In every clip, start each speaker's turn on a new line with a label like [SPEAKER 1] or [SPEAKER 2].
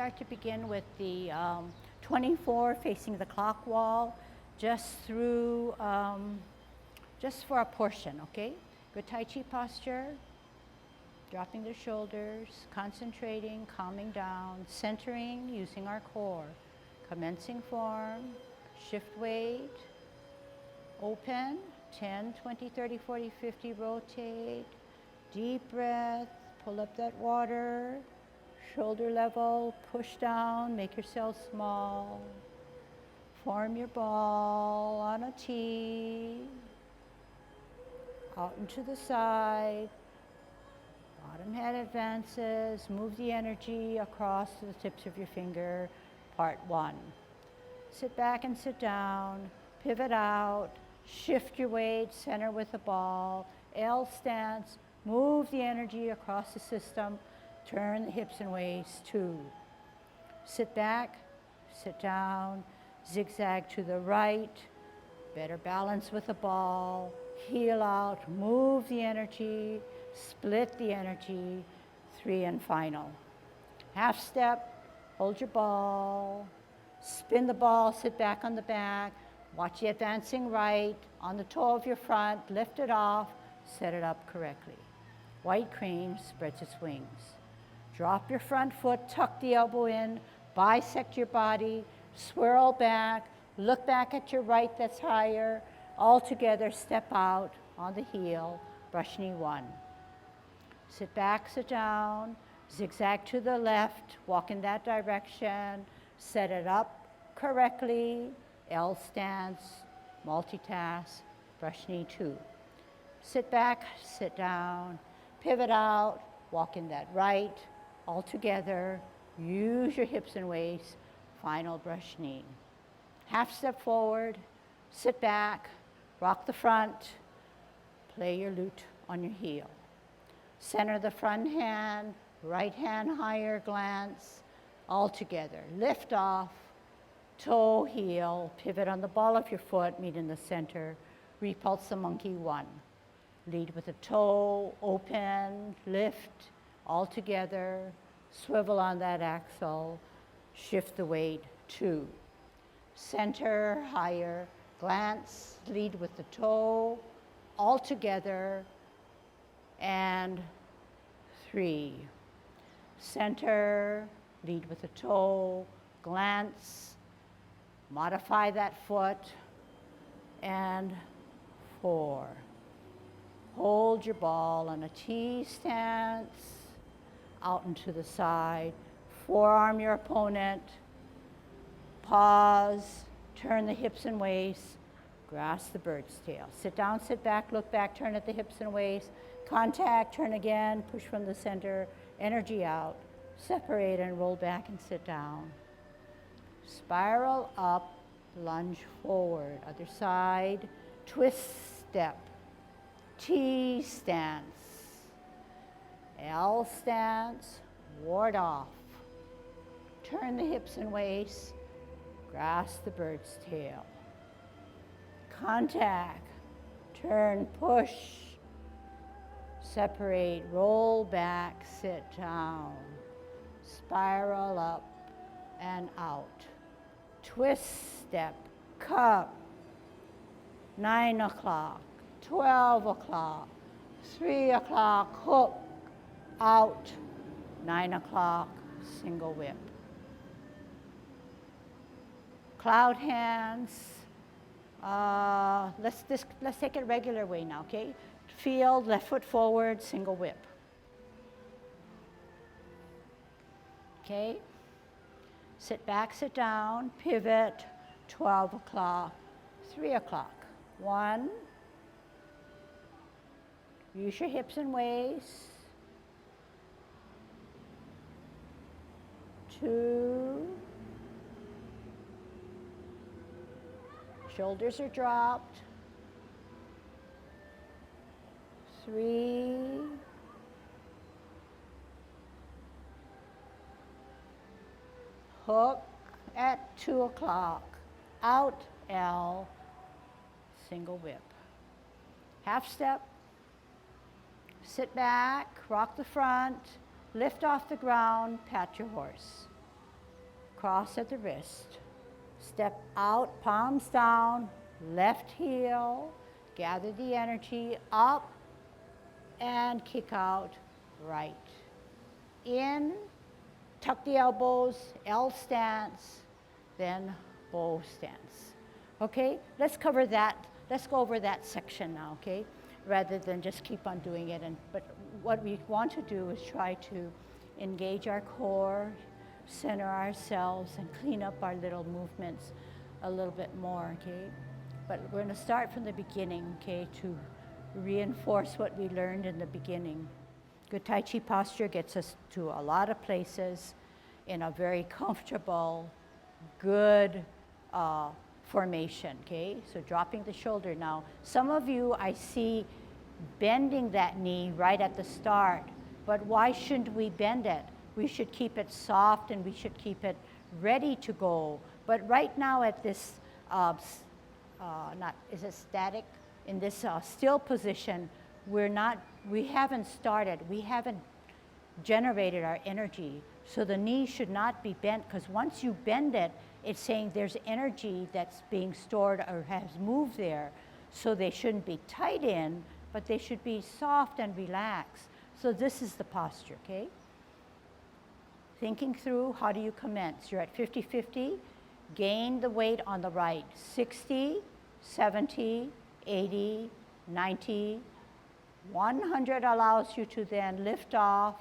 [SPEAKER 1] start to begin with the 24 facing the clock wall, just through, just for a portion, okay? Good Tai Chi posture, dropping the shoulders, concentrating, calming down, centering, using our core. Commencing form, shift weight, open, 10, 20, 30, 40, 50, rotate, deep breath, pull up that water, shoulder level, push down, make yourself small. Form your ball on a T, out and to the side, bottom head advances, move the energy across to the tips of your finger, part one. Sit back and sit down, pivot out, shift your weight, center with the ball, L stance, move the energy across the system, turn the hips and waist, 2. Sit back, sit down, zigzag to the right, better balance with the ball, heel out, move the energy, split the energy, 3 and final. Half step, hold your ball, spin the ball, sit back on the back, watch the advancing right, on the toe of your front, lift it off, set it up correctly. White crane spreads its wings. Drop your front foot, tuck the elbow in, bisect your body, swirl back, look back at your right that's higher, all together step out on the heel, brush knee 1. Sit back, sit down, zigzag to the left, walk in that direction, set it up correctly, L stance, multitask, brush knee 2. Sit back, sit down, pivot out, walk in that right, all together, use your hips and waist, final brush knee. Half step forward, sit back, rock the front, play your lute on your heel. Center the front hand, right hand higher, glance, all together. Lift off, toe, heel, pivot on the ball of your foot, meet in the center, repulse the monkey 1. Lead with a toe, open, lift, all together, swivel on that axle, shift the weight, 2. Center, higher, glance, lead with the toe, all together, and 3. Center, lead with the toe, glance, modify that foot, and 4. Hold your ball on a T stance, out and to the side, forearm your opponent, pause, turn the hips and waist, grasp the bird's tail. Sit down, sit back, look back, turn at the hips and waist, contact, turn again, push from the center, energy out, separate and roll back and sit down. Spiral up, lunge forward, other side, twist step, T stance, L stance, ward off. Turn the hips and waist, grasp the bird's tail. Contact, turn, push, separate, roll back, sit down. Spiral up and out. Twist step, cup, 9 o'clock, 12 o'clock, 3 o'clock, hook, out, 9 o'clock, single whip. Cloud hands, let's take it regular way now, okay? Field, left foot forward, single whip. Okay? Sit back, sit down, pivot, 12 o'clock, 3 o'clock. 1, use your hips and waist. 2, shoulders are dropped. 3, hook at 2 o'clock, out L, single whip. Half step, sit back, rock the front, lift off the ground, pat your horse. cross at the wrist. Step out, palms down, left heel, gather the energy, up, and kick out, right. In, tuck the elbows, L stance, then bow stance. Okay, let's cover that. Let's go over that section now, okay? Rather than just keep on doing it. But what we want to do is try to engage our core, center ourselves, and clean up our little movements a little bit more, okay? But we're going to start from the beginning, okay, to reinforce what we learned in the beginning. Good Tai Chi posture gets us to a lot of places in a very comfortable, good formation, okay? So dropping the shoulder now. Some of you I see bending that knee right at the start, but why shouldn't we bend it? We should keep it soft and we should keep it ready to go. But right now at this, is it static? In this still position, we haven't started, we haven't generated our energy. So the knee should not be bent, because once you bend it, it's saying there's energy that's being stored or has moved there. So they shouldn't be tight in, but they should be soft and relaxed. So this is the posture, okay? Thinking through, how do you commence? You're at 50-50, gain the weight on the right. 60, 70, 80, 90, 100 allows you to then lift off.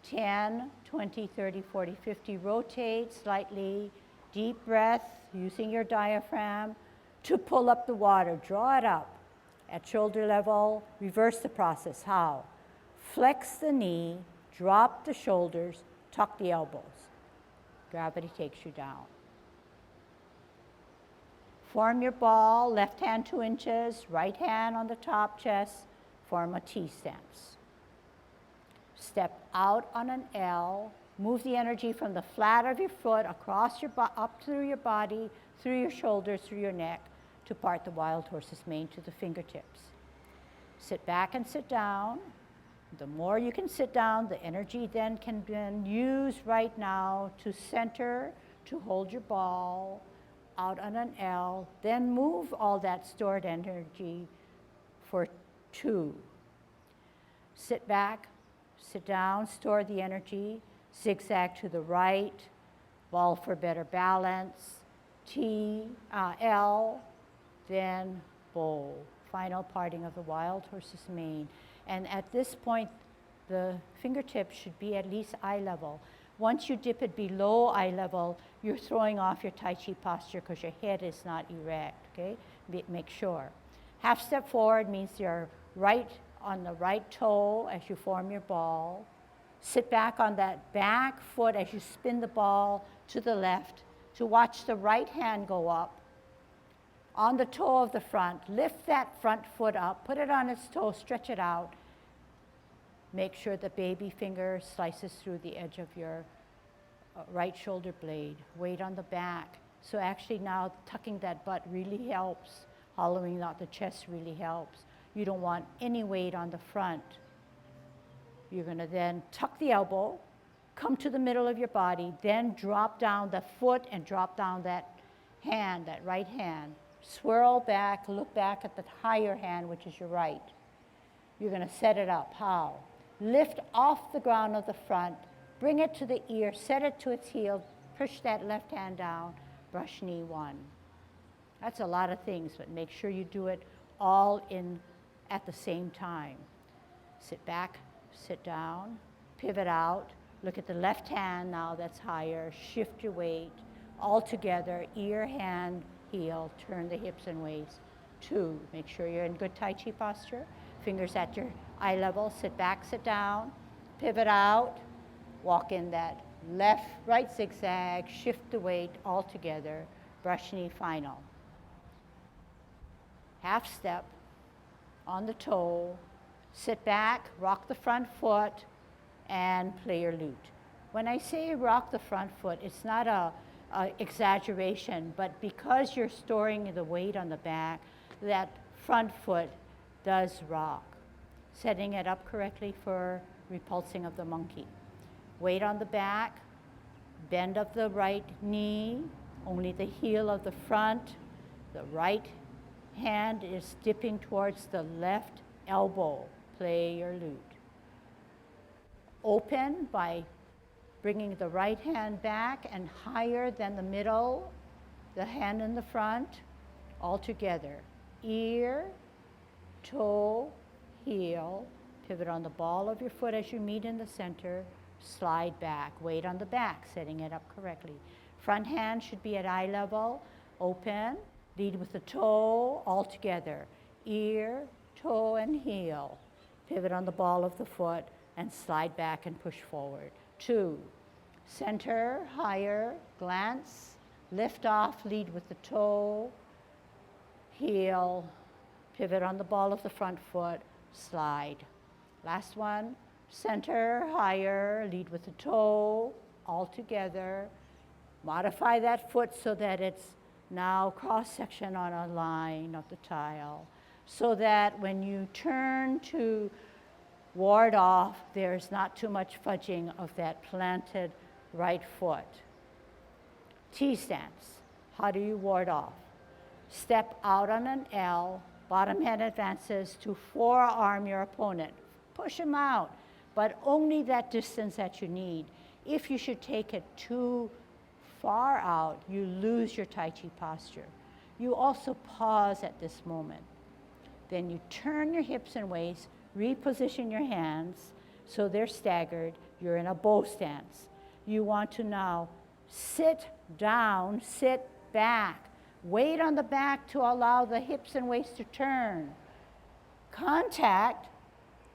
[SPEAKER 1] 10, 20, 30, 40, 50, rotate slightly, deep breath, using your diaphragm to pull up the water, draw it up at shoulder level, reverse the process. How? Flex the knee, drop the shoulders, tuck the elbows. Gravity takes you down. Form your ball, left hand 2 inches, right hand on the top chest, form a T stance. Step out on an L, move the energy from the flat of your foot across your up through your body, through your shoulders, through your neck, to part the wild horse's mane to the fingertips. Sit back and sit down. The more you can sit down, the energy then can be used right now to center, to hold your ball out on an L, then move all that stored energy for 2. Sit back, sit down, store the energy, zigzag to the right, ball for better balance, L, then bow. Final parting of the wild horse's mane. And at this point, the fingertips should be at least eye level. Once you dip it below eye level, you're throwing off your Tai Chi posture because your head is not erect, okay? Make sure. Half step forward means you're right on the right toe as you form your ball. Sit back on that back foot as you spin the ball to the left to watch the right hand go up. On the toe of the front, lift that front foot up, put it on its toe, stretch it out. Make sure the baby finger slices through the edge of your right shoulder blade. Weight on the back. So actually now tucking that butt really helps. Hollowing out the chest really helps. You don't want any weight on the front. You're going to then tuck the elbow, come to the middle of your body, then drop down the foot and drop down that hand, that right hand. Swirl back, look back at the higher hand, which is your right. You're going to set it up. How? Lift off the ground of the front, bring it to the ear, set it to its heel, push that left hand down, brush knee 1. That's a lot of things, but make sure you do it all in at the same time. Sit back, sit down, pivot out, look at the left hand now that's higher, shift your weight, all together, ear, hand, heel, turn the hips and waist. 2, make sure you're in good Tai Chi posture, fingers at your eye level, sit back, sit down, pivot out, walk in that left, right zigzag, shift the weight all together, brush knee final. Half step on the toe, sit back, rock the front foot, and play your lute. When I say rock the front foot, it's not a exaggeration, but because you're storing the weight on the back, that front foot does rock. Setting it up correctly for repulsing of the monkey. Weight on the back, Bend of the right knee, only the heel of the front. The right hand is dipping towards the left elbow. Play your lute. Open by bringing the right hand back and higher than the middle, the hand in the front, all together. Ear, toe, heel, pivot on the ball of your foot as you meet in the center, slide back, weight on the back, setting it up correctly. Front hand should be at eye level, open, lead with the toe, all together. Ear, toe, and heel. Pivot on the ball of the foot and slide back and push forward. 2, center, higher, glance, lift off, lead with the toe, heel, pivot on the ball of the front foot, slide. Last one, center, higher, lead with the toe, all together. Modify that foot so that it's now cross-section on a line of the tile, so that when you turn to ward off, there's not too much fudging of that planted right foot. T-stance. How do you ward off? Step out on an L, bottom hand advances to forearm your opponent. Push him out, but only that distance that you need. If you should take it too far out, you lose your Tai Chi posture. You also pause at this moment. Then you turn your hips and waist, reposition your hands so they're staggered. You're in a bow stance. You want to now sit down, sit back. Weight on the back to allow the hips and waist to turn. Contact,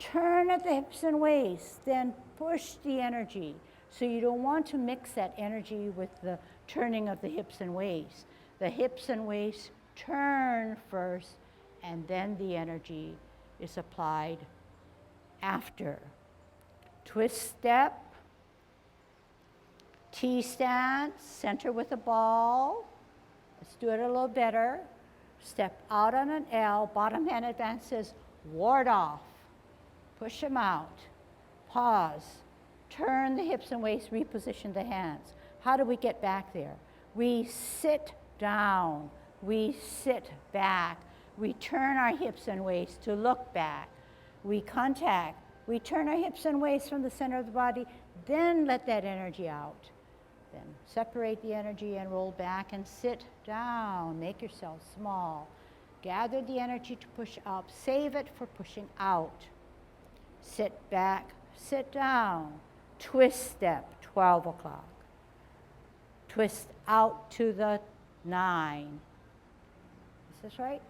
[SPEAKER 1] turn at the hips and waist, then push the energy. So you don't want to mix that energy with the turning of the hips and waist. The hips and waist turn first, and then the energy is applied after. Twist step, T-stance, center with a ball. Let's do it a little better. Step out on an L, bottom hand advances, ward off. Push them out. Pause. Turn the hips and waist, reposition the hands. How do we get back there? We sit down. We sit back. We turn our hips and waist to look back. We contact. We turn our hips and waist from the center of the body, then let that energy out. Then separate the energy and roll back and sit down. Make yourself small. Gather the energy to push up. Save it for pushing out. Sit back, sit down. Twist step, 12 o'clock. Twist out to the 9. Is this right?